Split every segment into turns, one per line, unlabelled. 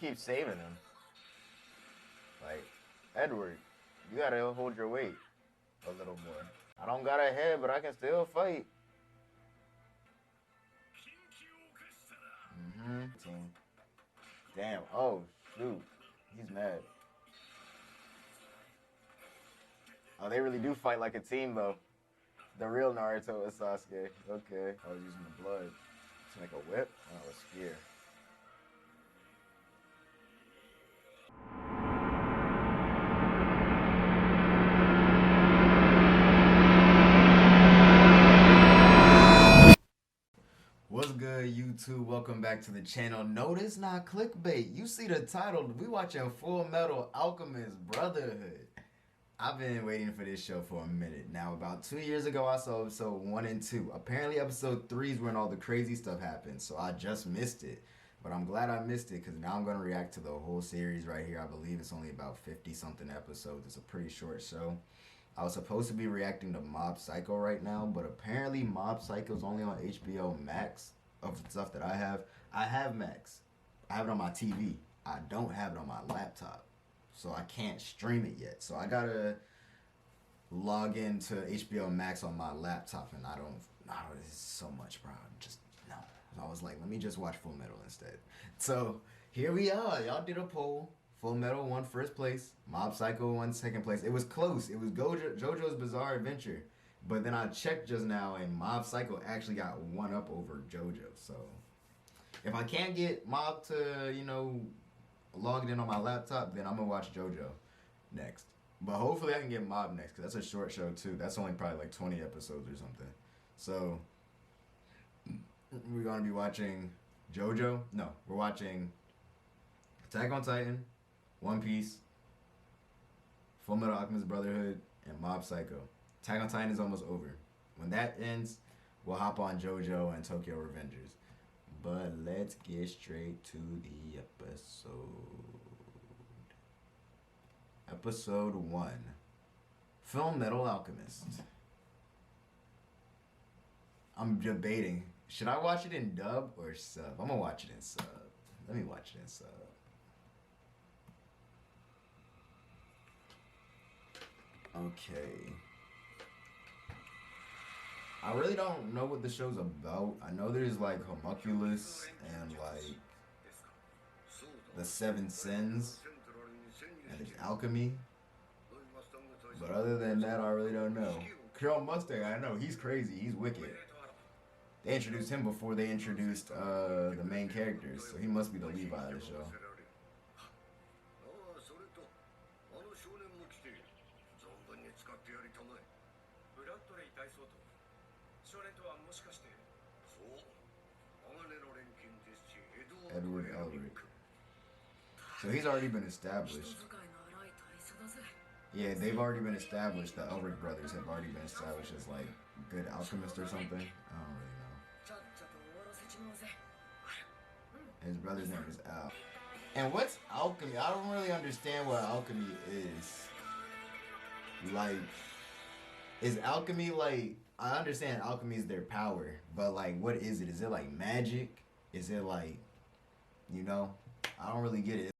keep saving him. Like, Edward, you gotta hold your weight a little more. I don't got a head, but I can still fight. Team. Damn. Oh, shoot. He's mad. Oh, they really do fight like a team, though. The real Naruto is Sasuke. Okay. I was using the blood to make a whip. Oh, a spear. What's good, YouTube? Welcome back to the channel. No, this not clickbait. You see the title. We watching Fullmetal Alchemist Brotherhood. I've been waiting for this show for a minute. Now, about 2 years ago, I saw episode 1 and 2. Apparently, episode 3 is when all the crazy stuff happened, so I just missed it. But I'm glad I missed it, because now I'm going to react to the whole series right here. I believe it's only about 50-something episodes. It's a pretty short show. I was supposed to be reacting to Mob Psycho right now, but apparently Mob Psycho is only on HBO Max of the stuff that I have. I have Max. I have it on my TV. I don't have it on my laptop. So I can't stream it yet. So I gotta log into HBO Max on my laptop, and I don't, this is so much, bro. No. I was like, let me just watch Fullmetal instead. So here we are. Y'all did a poll. Fullmetal won first place. Mob Psycho won second place. It was close. It was JoJo's Bizarre Adventure. But then I checked just now, and Mob Psycho actually got one up over JoJo. So if I can't get Mob to, logged in on my laptop, then I'm going to watch JoJo next. But hopefully I can get Mob next, because that's a short show too. That's only probably like 20 episodes or something. So we're going to be watching JoJo. No, we're watching Attack on Titan, One Piece, Fullmetal Alchemist Brotherhood, and Mob Psycho. Attack on Titan is almost over. When that ends, we'll hop on JoJo and Tokyo Revengers. But let's get straight to the episode. Episode 1. Fullmetal Alchemist. I'm debating. Should I watch it in dub or sub? I'm gonna watch it in sub. Let me watch it in sub. Okay. I really don't know what the show's about. I know there's like homunculus and like the 7 sins and there's alchemy. But other than that, I really don't know. Carl Mustang, I know, he's crazy. He's wicked. They introduced him before they introduced the main characters, so he must be the Levi of the show. Edward Elric. So he's already been established. Yeah, they've already been established. The Elric brothers have already been established as like good alchemists or something. I don't really know. His brother's name is Al. And what's alchemy? I don't really understand what alchemy is. Like, is alchemy like, I understand alchemy is their power, but like, what is it? Is it like magic? Is it like, I don't really get it.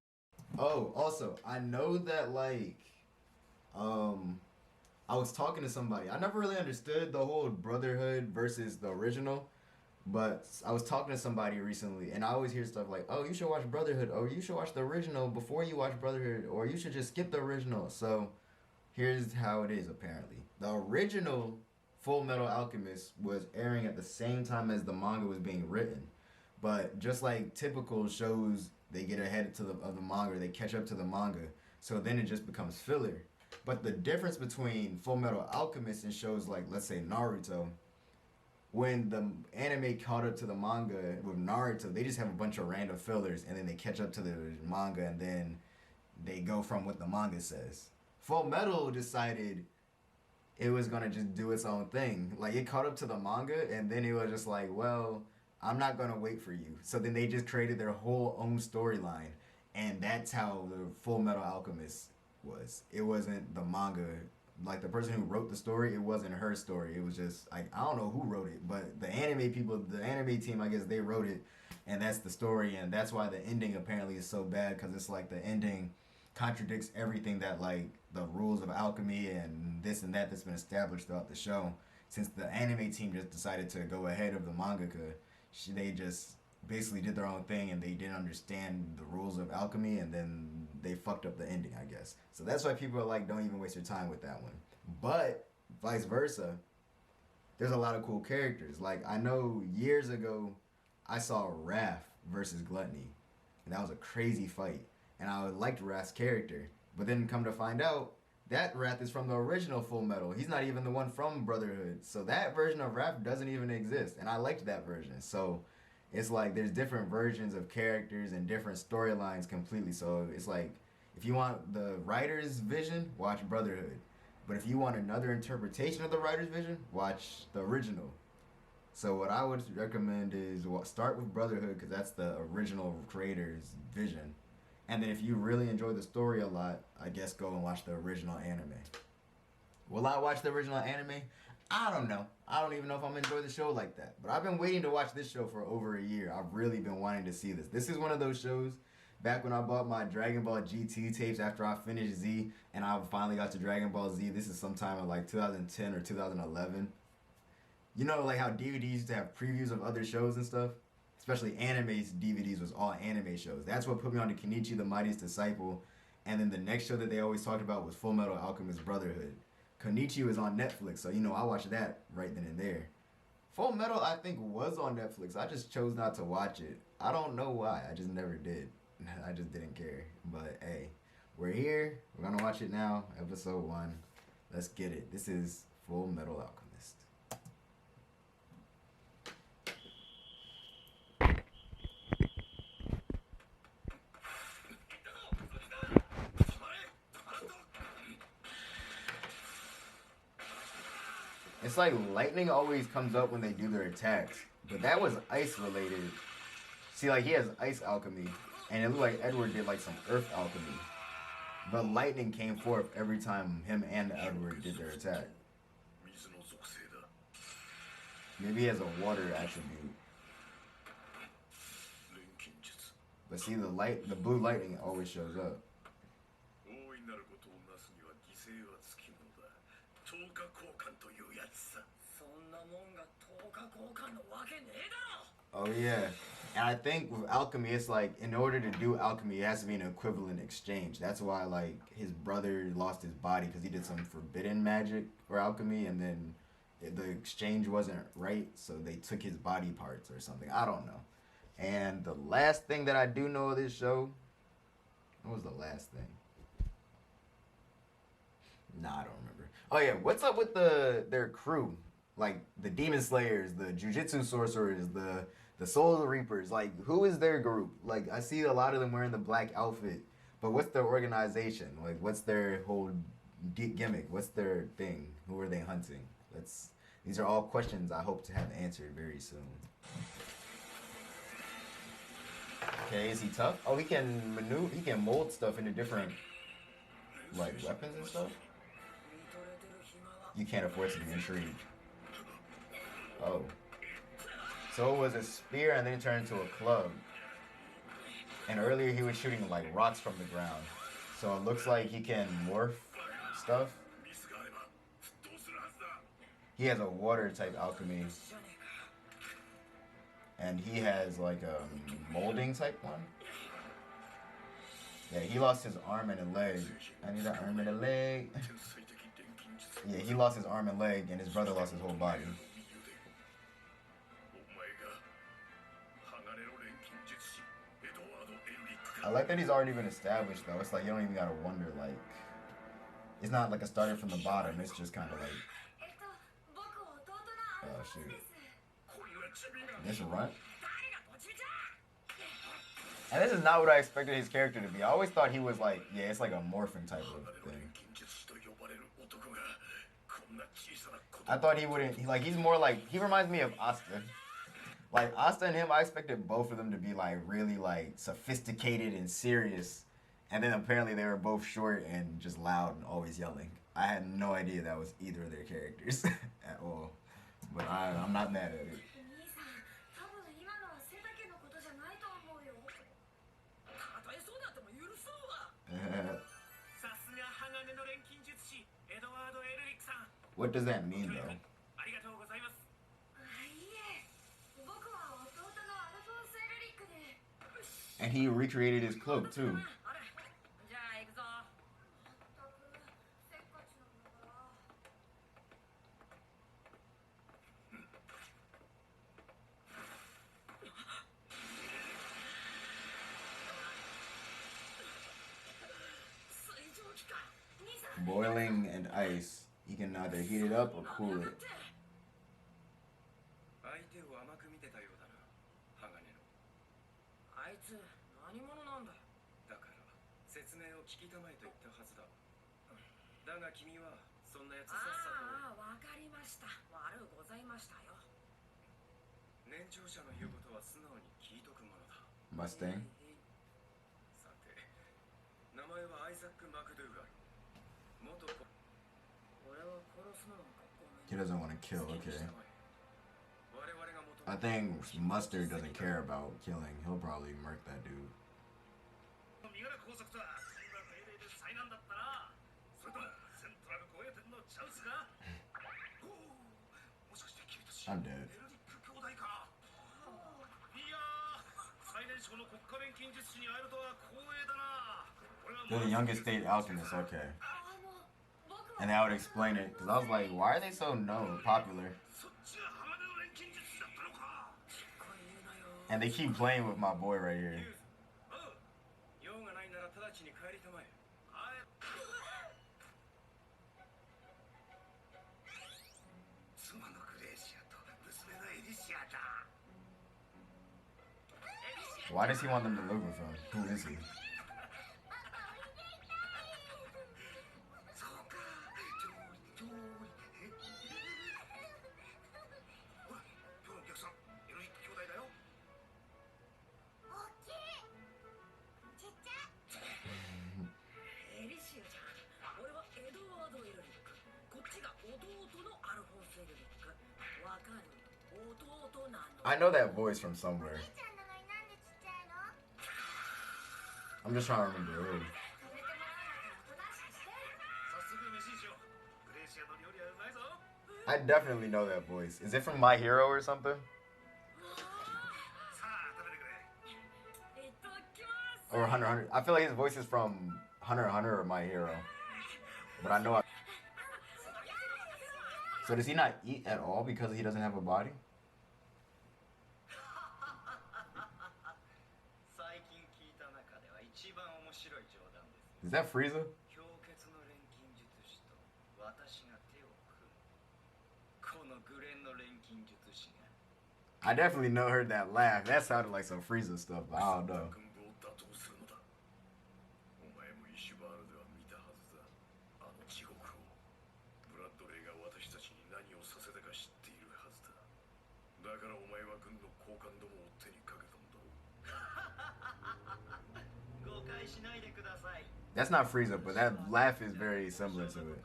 Oh, also, I know that like, I was talking to somebody. I never really understood the whole Brotherhood versus the original, but I was talking to somebody recently, and I always hear stuff like, oh, you should watch Brotherhood, or you should watch the original before you watch Brotherhood, or you should just skip the original. So here's how it is, apparently. The original Fullmetal Alchemist was airing at the same time as the manga was being written. But just like typical shows, they get ahead of the manga, they catch up to the manga, so then it just becomes filler. But the difference between Fullmetal Alchemist and shows like, let's say, Naruto, when the anime caught up to the manga with Naruto, they just have a bunch of random fillers, and then they catch up to the manga, and then they go from what the manga says. Fullmetal decided it was going to just do its own thing. Like, it caught up to the manga, and then it was just like, well, I'm not going to wait for you. So then they just created their whole own storyline. And that's how the Fullmetal Alchemist was. It wasn't the manga. Like, the person who wrote the story, it wasn't her story. It was just, like, I don't know who wrote it. But the anime people, the anime team, I guess, they wrote it. and that's the story, and that's why the ending apparently is so bad, because it's like the ending contradicts everything that like the rules of alchemy and this and that that's been established throughout the show. Since the anime team just decided to go ahead of the mangaka, they just basically did their own thing and they didn't understand the rules of alchemy, and then they fucked up the ending, I guess. So that's why people are like, don't even waste your time with that one. But vice versa, there's a lot of cool characters. Like, I know years ago I saw Wrath versus Gluttony, and that was a crazy fight, and I liked Wrath's character. But then come to find out, that Wrath is from the original Full Metal. He's not even the one from Brotherhood. So that version of Wrath doesn't even exist, and I liked that version. So it's like there's different versions of characters and different storylines completely. So it's like, if you want the writer's vision, watch Brotherhood. But if you want another interpretation of the writer's vision, watch the original. So what I would recommend is start with Brotherhood, because that's the original creator's vision. And then if you really enjoy the story a lot, I guess go and watch the original anime. Will I watch the original anime? I don't know. I don't even know if I'm going to enjoy the show like that. But I've been waiting to watch this show for over a year. I've really been wanting to see this. This is one of those shows, back when I bought my Dragon Ball GT tapes after I finished Z, and I finally got to Dragon Ball Z. This is sometime in like 2010 or 2011. You know, like how DVDs used to have previews of other shows and stuff? Especially anime DVDs was all anime shows. That's what put me on to Kenichi the Mightiest Disciple. And then the next show that they always talked about was Fullmetal Alchemist Brotherhood. Kenichi was on Netflix, so you know I watched that right then and there. Full Metal, I think, was on Netflix. I just chose not to watch it. I don't know why. I just never did. I just didn't care. But hey, we're here. We're gonna watch it now. Episode 1. Let's get it. This is Full Metal Alchemist. It's like lightning always comes up when they do their attacks, but that was ice related. See, like he has ice alchemy, and it looked like Edward did like some earth alchemy. But lightning came forth every time him and Edward did their attack. Maybe he has a water attribute. But see, the blue lightning always shows up. Oh yeah, and I think with alchemy, it's like in order to do alchemy, it has to be an equivalent exchange. That's why like his brother lost his body because he did some forbidden magic or alchemy, and then the exchange wasn't right, so they took his body parts or something. I don't know. And the last thing that I do know of this show, what was the last thing? Nah, I don't remember. Oh yeah, what's up with their crew? Like the Demon Slayers, the Jujutsu Sorcerers, the Soul Reapers. Like, who is their group? Like, I see a lot of them wearing the black outfit, but what's their organization? Like, what's their whole gimmick? What's their thing? Who are they hunting? These are all questions I hope to have answered very soon. Okay, is he tough? Oh, he can maneuver. He can mold stuff into different like weapons and stuff. You can't afford to be intrigued. Oh. So it was a spear and then it turned into a club. And earlier he was shooting like rocks from the ground. So it looks like he can morph stuff. He has a water type alchemy. And he has like a molding type one. Yeah, he lost his arm and a leg. I need an arm and a leg. Yeah, he lost his arm and leg, and his brother lost his whole body. I like that he's already been established, though. It's like you don't even gotta wonder, like... It's not like a starter from the bottom. It's just kind of like... Oh, shoot. This runt? And this is not what I expected his character to be. I always thought he was like... Yeah, it's like a morphin type of thing. I thought he wouldn't... He's more like... He reminds me of Asta. Like, Asta and him, I expected both of them to be, like, really, like, sophisticated and serious. And then apparently they were both short and just loud and always yelling. I had no idea that was either of their characters at all. But I'm not mad at it. What does that mean, though? And he recreated his cloak, too. Boiling and ice. You can either heat it up or cool it. Mustang. He doesn't want to kill, okay. I think Mustard doesn't care about killing. He'll probably murk that dude. I'm dead. You're the youngest state alchemist, okay. And that would explain it, because I was like, why are they so popular? And they keep playing with my boy right here. Why does he want them to live with him? Who is he? I know that voice from somewhere. I'm just trying to remember who. I definitely know that voice. Is it from My Hero or something? Or Hunter x Hunter. I feel like his voice is from Hunter x Hunter or My Hero. But I know So does he not eat at all because he doesn't have a body? Is that Frieza? I definitely heard that laugh. That sounded like some Frieza stuff, but I don't know. That's not Frieza, but that laugh is very similar to it.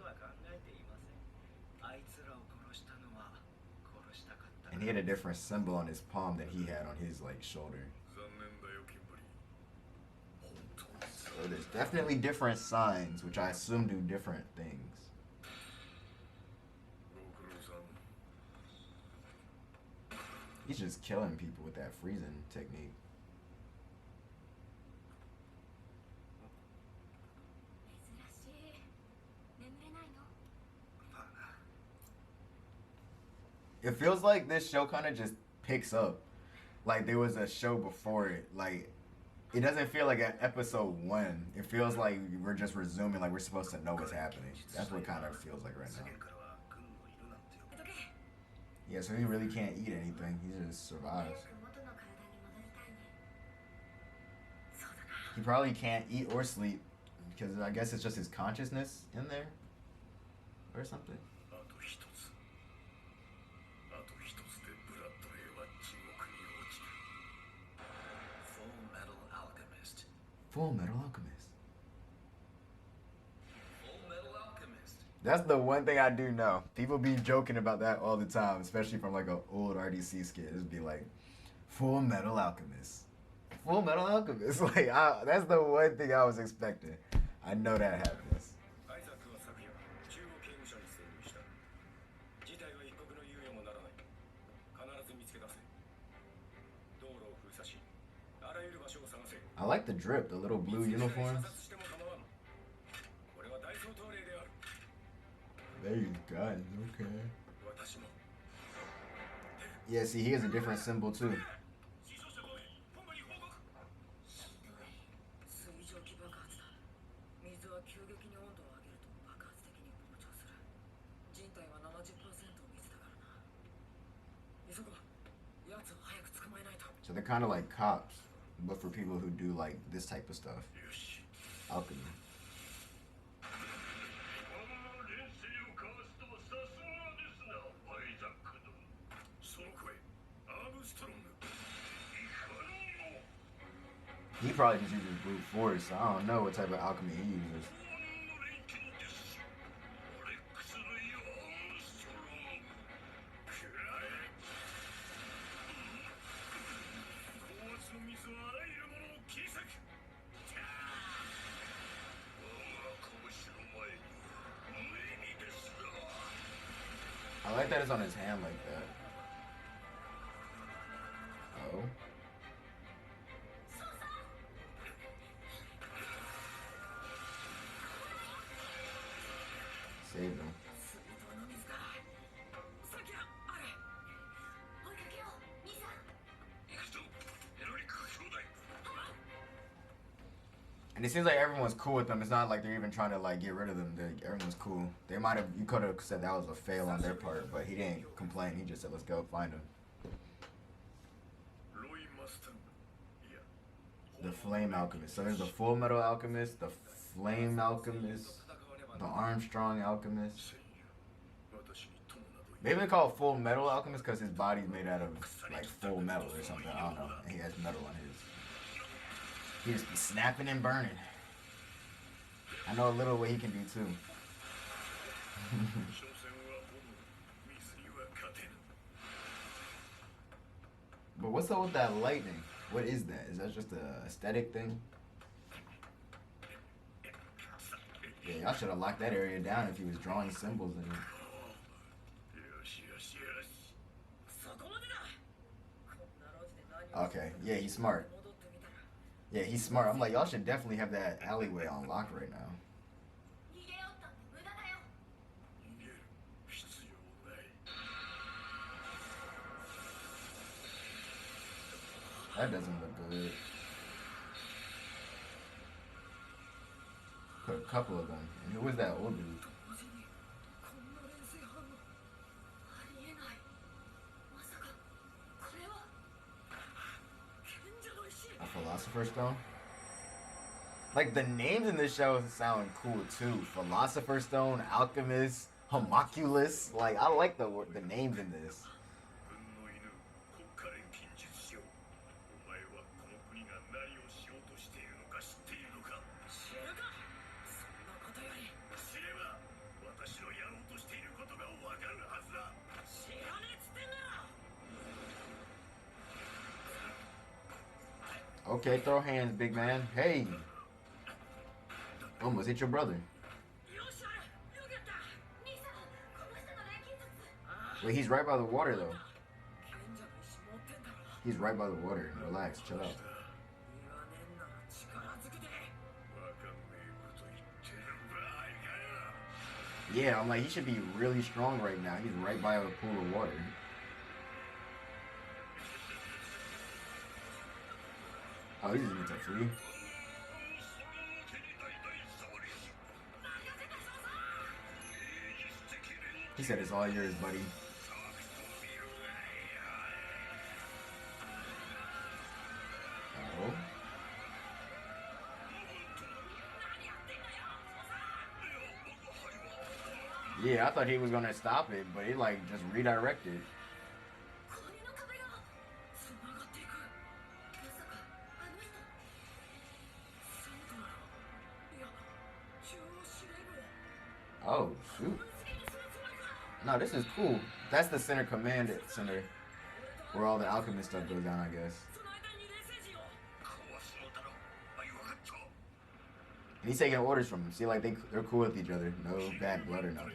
And he had a different symbol on his palm that he had on his shoulder. So there's definitely different signs, which I assume do different things. He's just killing people with that freezing technique. It feels like this show kind of just picks up. Like there was a show before it. Like it doesn't feel like at episode 1. It feels like we're just resuming, like we're supposed to know what's happening. That's what it kind of feels like right now. Yeah, so he really can't eat anything. He just survives. He probably can't eat or sleep because I guess it's just his consciousness in there or something. Fullmetal Alchemist.
Fullmetal Alchemist.
That's the one thing I do know. People be joking about that all the time, especially from like an old RDC skit. It'd be like, Fullmetal Alchemist. Fullmetal Alchemist. Like, that's the one thing I was expecting. I know that happens. I like the drip, the little blue uniforms. There you go. Okay. Yeah, see, he has a different symbol too. So they're kind of like cops, but for people who do like this type of stuff. Alchemy. He probably just uses brute force. So I don't know what type of alchemy he uses. I like that it's on his hand like that. Oh. Save him. And it seems like everyone's cool with them. It's not like they're even trying to like get rid of them. Everyone's cool. They might have. You could have said that was a fail on their part, but he didn't complain. He just said, "Let's go find him." The Flame Alchemist. So there's the Fullmetal Alchemist, the Flame Alchemist, the Armstrong Alchemist. They even call it Full Metal Alchemist because his body's made out of like full metal or something. I don't know. And he has metal on his. He just be snapping and burning. I know a little what he can do too. But what's up with that lightning? What is that? Is that just an aesthetic thing? Yeah, y'all should have locked that area down if he was drawing symbols in it. Okay, yeah, he's smart. Yeah, he's smart. I'm like, y'all should definitely have that alleyway on lock right now. That doesn't look good. Put a couple of them. And who was that old dude? A Philosopher's Stone? Like, the names in this show sound cool too. Philosopher's Stone, Alchemist, Homunculus. Like, I like the names in this. Okay, throw hands, big man. Hey! Almost hit your brother. Wait, he's right by the water, though. He's right by the water. Relax, chill out. Yeah, I'm like, he should be really strong right now. He's right by a pool of water. Oh, he's using it to flee. He said it's all yours, buddy. Oh. Yeah, I thought he was gonna stop it, but he like just redirected. Oh, shoot. No, this is cool. That's the center command center where all the alchemist stuff goes down, I guess. And he's taking orders from him. See, like, they're cool with each other. No bad blood or nothing.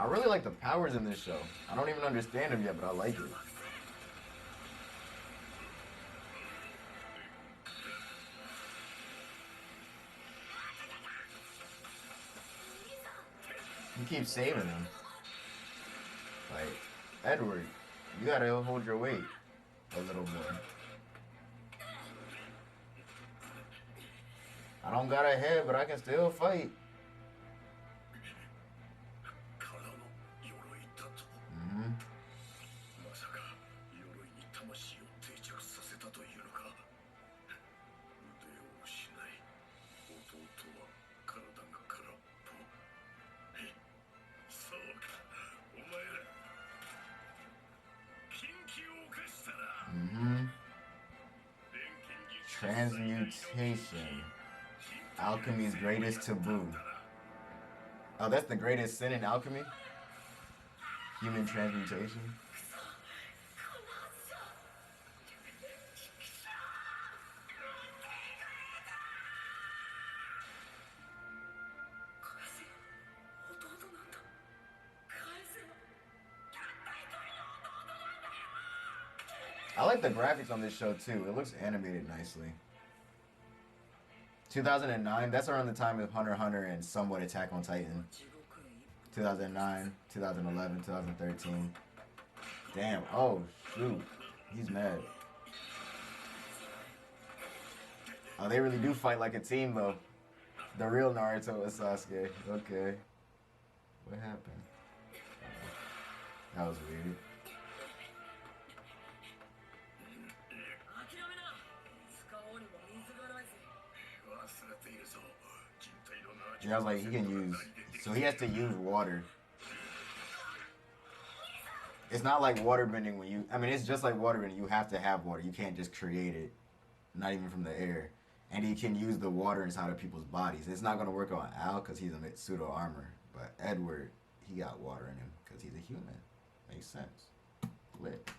I really like the powers in this show. I don't even understand them yet, but I like it. You keep saving him. Like, Edward, you gotta hold your weight a little more. I don't got a head, but I can still fight. Mm-hmm. Mm-hmm. Transmutation. Alchemy's greatest taboo. Oh, that's the greatest sin in alchemy? Human transmutation? I like the graphics on this show too. It looks animated nicely. 2009, that's around the time of Hunter x Hunter and somewhat Attack on Titan. 2009, 2011, 2013. Damn, oh shoot. He's mad. Oh, they really do fight like a team though. The real Naruto is Sasuke. Okay. What happened? That was weird. Yeah, I was like, he can use... So he has to use water. It's not like water bending when you... I mean, it's just like water bending. You have to have water. You can't just create it. Not even from the air. And he can use the water inside of people's bodies. It's not going to work on Al because he's a pseudo armor. But Edward, he got water in him because he's a human. Makes sense. Lit.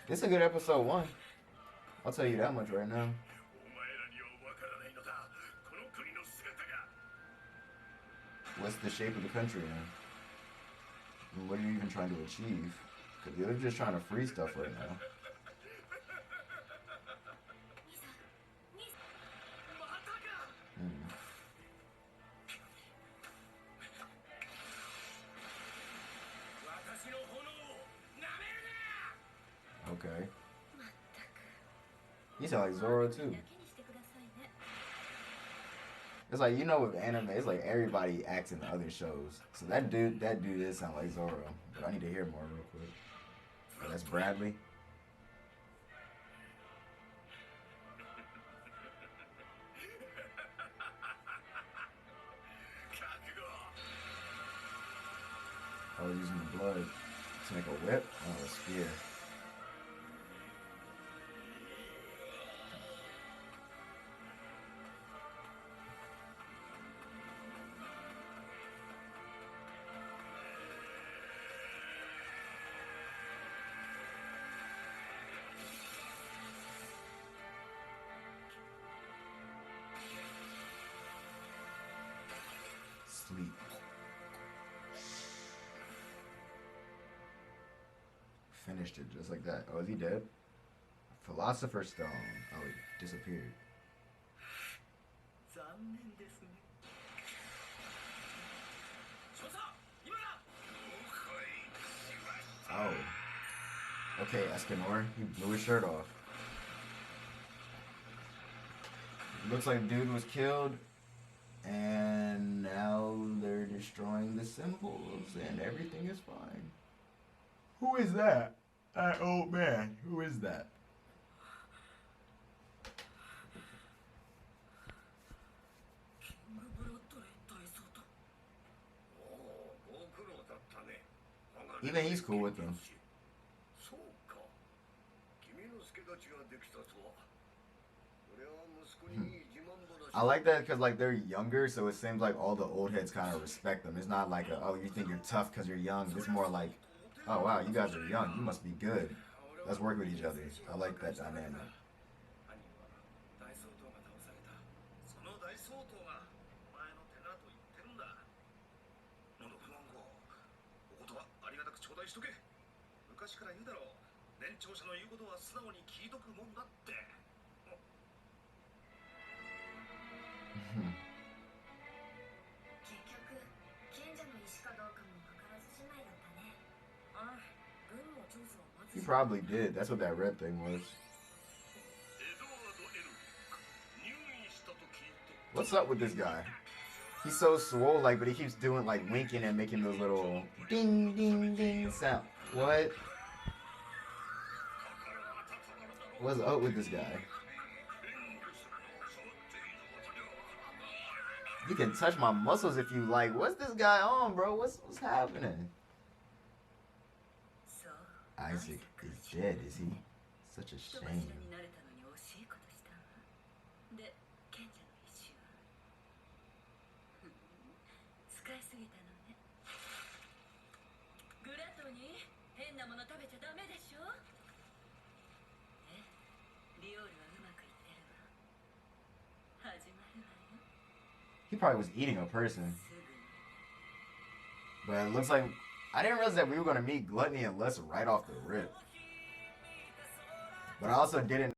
This is a good episode 1. I'll tell you that much right now. What's the shape of the country in? And what are you even trying to achieve? Because they're just trying to free stuff right now. Okay. You sound like Zoro too. It's like, you know, with anime, it's like everybody acts in the other shows. So that dude does sound like Zoro. But I need to hear more real quick. Oh, that's Bradley. Oh, using the blood to make a whip? Oh, a spear. Sleep. Finished it just like that. Oh, is he dead? Philosopher's Stone. Oh, it disappeared. Oh. Okay, Escanor. He blew his shirt off. Looks like the dude was killed. And now they're destroying the symbols and everything is fine. Who is that? That old man. Who is that? Even he's cool with them. I like that because like they're younger, so it seems like all the old heads kind of respect them. It's not like oh, you think you're tough because you're young. It's more like, oh wow, you guys are young. You must be good. Let's work with each other. I like that dynamic.
りしとけ。昔から言うだろう。年長者の言うことは素直に聞いとくもんだって。
結局賢者の石かどうかも分からずじまいだったね。ああ、文も調査はまず
He probably did. That's what that red thing was. What's up with this guy? He's so swole, like, but he keeps doing like winking and making those little ding ding ding sound. What? What's up with this guy? You can touch my muscles if you like. What's this guy on, bro? What's happening? Isaac is dead, is he? Such a shame. He probably was eating a person. But it looks like I didn't realize that we were going to meet Gluttony and Lust right off the rip. But I also didn't